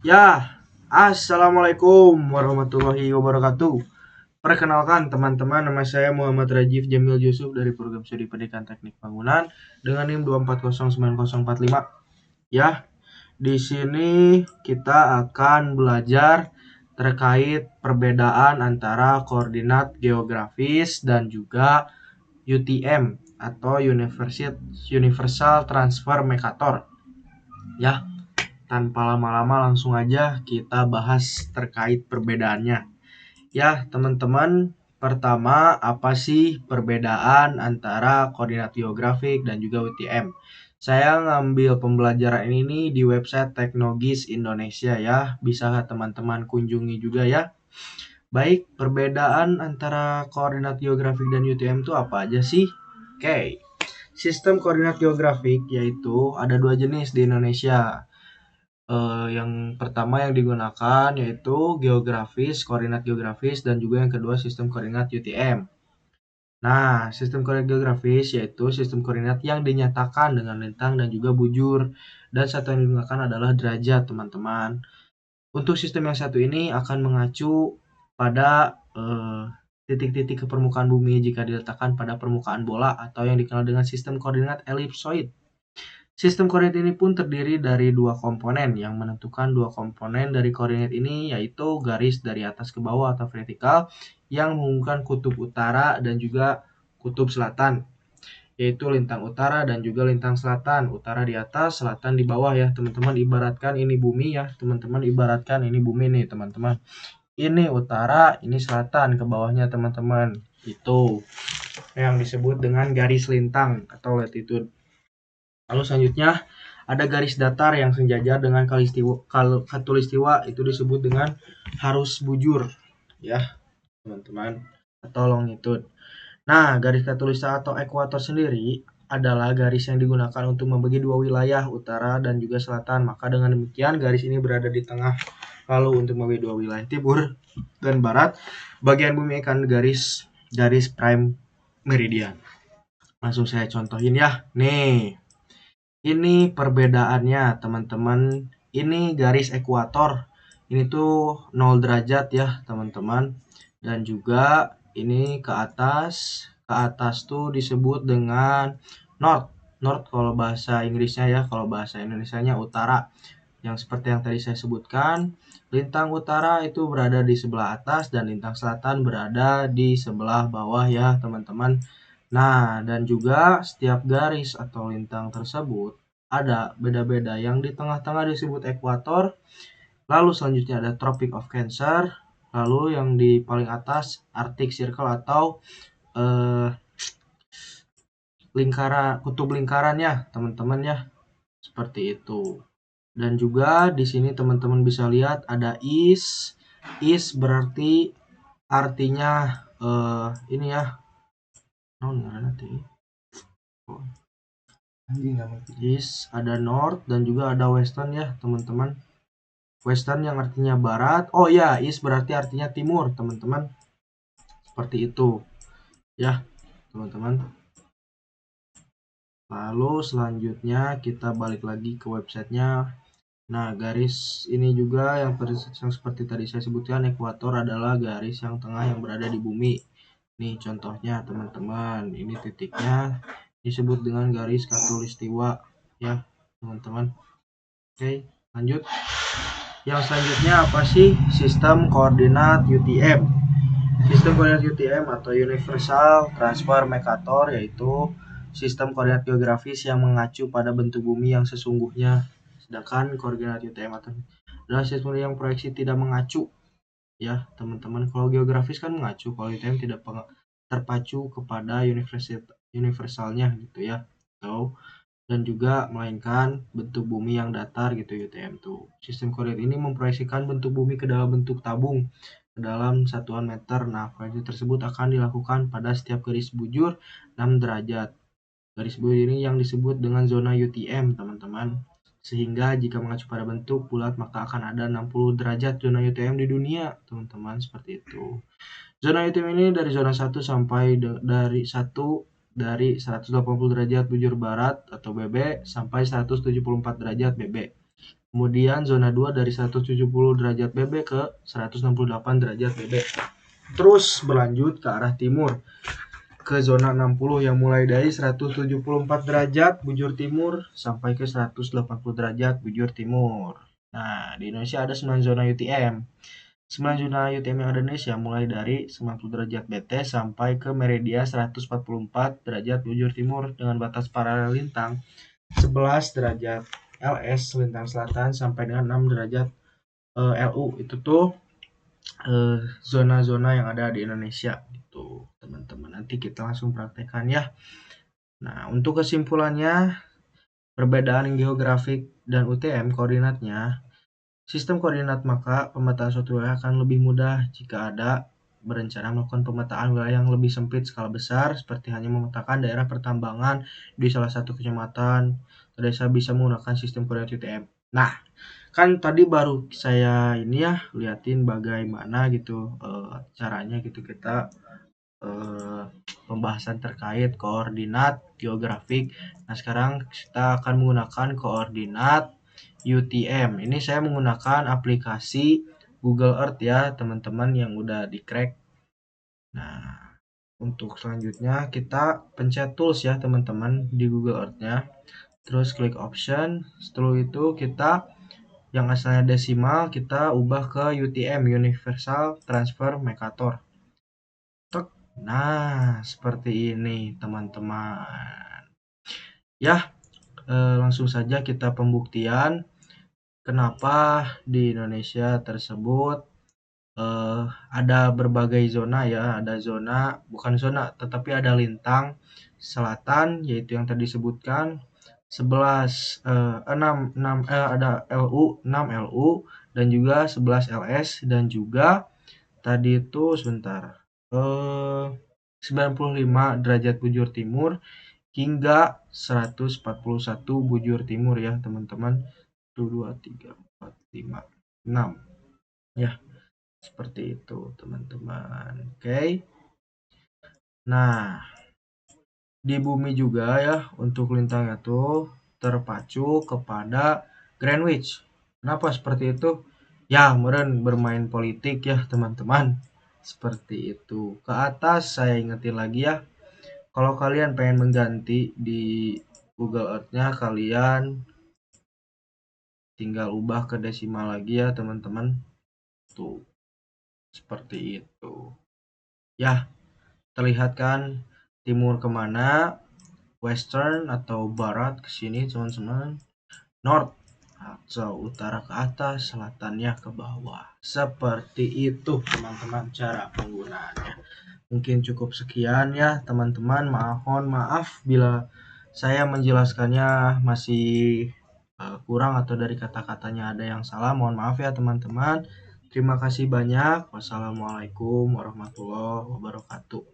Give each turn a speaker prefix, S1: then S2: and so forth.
S1: Ya, Assalamualaikum warahmatullahi wabarakatuh. Perkenalkan teman-teman, nama saya Muhammad Rajif Jamil Yusuf dari Program Studi Pendidikan Teknik Bangunan dengan NIM 2409045. Ya, di sini kita akan belajar terkait perbedaan antara koordinat geografis dan juga UTM atau Universal Transfer Mercator. Ya, tanpa lama-lama langsung aja kita bahas terkait perbedaannya. Ya, teman-teman, pertama apa sih perbedaan antara koordinat geografik dan juga UTM? Saya ngambil pembelajaran ini di website Teknogis Indonesia ya. Bisa teman-teman kunjungi juga ya. Baik, perbedaan antara koordinat geografik dan UTM itu apa aja sih? Oke, sistem koordinat geografik yaitu ada dua jenis di Indonesia. Yang pertama yang digunakan yaitu geografis, koordinat geografis, dan juga yang kedua sistem koordinat UTM. Nah, sistem koordinat geografis yaitu sistem koordinat yang dinyatakan dengan lintang dan juga bujur. Dan satu yang digunakan adalah derajat, teman-teman. Untuk sistem yang satu ini akan mengacu pada titik-titik ke permukaan bumi jika diletakkan pada permukaan bola atau yang dikenal dengan sistem koordinat elipsoid. Sistem koordinat ini pun terdiri dari dua komponen yang menentukan dua komponen dari koordinat ini yaitu garis dari atas ke bawah atau vertikal yang menghubungkan kutub utara dan juga kutub selatan, yaitu lintang utara dan juga lintang selatan. Utara di atas, selatan di bawah ya teman-teman. Ibaratkan ini bumi ya teman-teman, ibaratkan ini bumi nih teman-teman. Ini utara, ini selatan, ke bawahnya teman-teman. Itu yang disebut dengan garis lintang atau latitude. Lalu selanjutnya ada garis datar yang sejajar dengan khatulistiwa, itu disebut dengan harus bujur ya teman-teman, atau longitude. Nah, garis khatulistiwa atau ekuator sendiri adalah garis yang digunakan untuk membagi dua wilayah, utara dan juga selatan. Maka dengan demikian garis ini berada di tengah. Lalu untuk membagi dua wilayah timur dan barat, bagian bumi akan garis prime meridian. Langsung saya contohin ya. Nih, ini perbedaannya teman-teman. Ini garis ekuator. Ini tuh 0 derajat ya teman-teman. Dan juga ini ke atas. Ke atas tuh disebut dengan north. North kalau bahasa Inggrisnya ya. Kalau bahasa Indonesianya utara. Yang seperti yang tadi saya sebutkan. Lintang utara itu berada di sebelah atas. Dan lintang selatan berada di sebelah bawah ya teman-teman. Nah, dan juga setiap garis atau lintang tersebut ada beda-beda. Yang di tengah-tengah disebut ekuator, lalu selanjutnya ada Tropic of Cancer, lalu yang di paling atas Arctic Circle atau eh, kutub lingkarannya, teman-teman ya. Seperti itu. Dan juga di sini teman-teman bisa lihat ada is. Is berarti artinya ini ya. Nanti. East, ada North dan juga ada Western ya teman-teman. Western yang artinya barat. Oh ya, East berarti artinya timur teman-teman. Seperti itu ya teman-teman. Lalu selanjutnya kita balik lagi ke websitenya. Nah, garis ini juga yang seperti tadi saya sebutkan, ekuator adalah garis yang tengah yang berada di bumi. Nih contohnya teman-teman, ini titiknya disebut dengan garis khatulistiwa ya teman-teman. Oke, lanjut. Yang selanjutnya apa sih sistem koordinat UTM? Sistem koordinat UTM atau Universal Transfer Mercator yaitu sistem koordinat geografis yang mengacu pada bentuk bumi yang sesungguhnya. Sedangkan koordinat UTM adalah sistem yang proyeksi tidak mengacu ya teman-teman. Kalau geografis kan mengacu, kalau UTM tidak terpacu kepada universalnya gitu ya. Dan juga melainkan bentuk bumi yang datar gitu UTM tuh. Sistem koordinat ini memproyeksikan bentuk bumi ke dalam bentuk tabung ke dalam satuan meter. Nah, proyeksi tersebut akan dilakukan pada setiap garis bujur 6 derajat. Garis bujur ini yang disebut dengan zona UTM, teman-teman. Sehingga jika mengacu pada bentuk bulat maka akan ada 60 derajat zona UTM di dunia, teman-teman, seperti itu. Zona UTM ini dari zona 1 sampai dari 180 derajat bujur barat atau BB sampai 174 derajat BB. Kemudian zona 2 dari 170 derajat BB ke 168 derajat BB. Terus berlanjut ke arah timur ke zona 60 yang mulai dari 174 derajat bujur timur sampai ke 180 derajat bujur timur. Nah, di Indonesia ada 9 zona UTM. 9 zona UTM yang ada di Indonesia mulai dari 90 derajat BT sampai ke meridian 144 derajat bujur timur dengan batas paralel lintang 11 derajat LS lintang selatan sampai dengan 6 derajat LU. Itu tuh zona-zona yang ada di Indonesia gitu, teman-teman. Nanti kita langsung praktekkan ya. Nah, untuk kesimpulannya, perbedaan geografik dan UTM koordinatnya, sistem koordinat maka pemetaan suatu wilayah akan lebih mudah jika ada berencana melakukan pemetaan wilayah yang lebih sempit skala besar, seperti hanya memetakan daerah pertambangan di salah satu kecamatan atau desa bisa menggunakan sistem koordinat UTM. Nah, kan tadi baru saya ini ya liatin bagaimana gitu caranya gitu kita pembahasan terkait koordinat geografik. Nah, sekarang kita akan menggunakan koordinat UTM. Ini saya menggunakan aplikasi Google Earth ya, teman-teman yang udah di-crack. Nah, untuk selanjutnya kita pencet tools ya, teman-teman, di Google Earth-nya. Terus klik option. Setelah itu kita yang asalnya desimal kita ubah ke UTM, Universal Transfer Mercator. Nah, seperti ini teman-teman. Ya, langsung saja kita pembuktian kenapa di Indonesia tersebut ada berbagai zona ya, ada zona, bukan zona, tetapi ada lintang selatan, yaitu yang tadi disebutkan 11, 6 ada LU, 6 LU, dan juga 11 LS, dan juga tadi itu sebentar, 95 derajat bujur timur hingga 141 bujur timur ya teman-teman. 1, 2, 3, 4, 5, 6 ya, seperti itu teman-teman. Oke. Nah, di bumi juga ya untuk lintangnya tuh terpacu kepada Greenwich. Kenapa seperti itu? Ya, meren bermain politik ya teman-teman. Seperti itu. Ke atas saya ingetin lagi ya. Kalau kalian pengen mengganti di Google Earth-nya, kalian tinggal ubah ke desimal lagi ya teman-teman. Tuh, seperti itu. Ya, terlihat kan timur kemana, western atau barat ke sini teman-teman, north atau utara ke atas, selatannya ke bawah. Seperti itu teman-teman cara penggunaannya. Mungkin cukup sekian ya teman-teman. Mohon maaf bila saya menjelaskannya masih kurang atau dari kata-katanya ada yang salah. Mohon maaf ya teman-teman. Terima kasih banyak. Wassalamualaikum warahmatullahi wabarakatuh.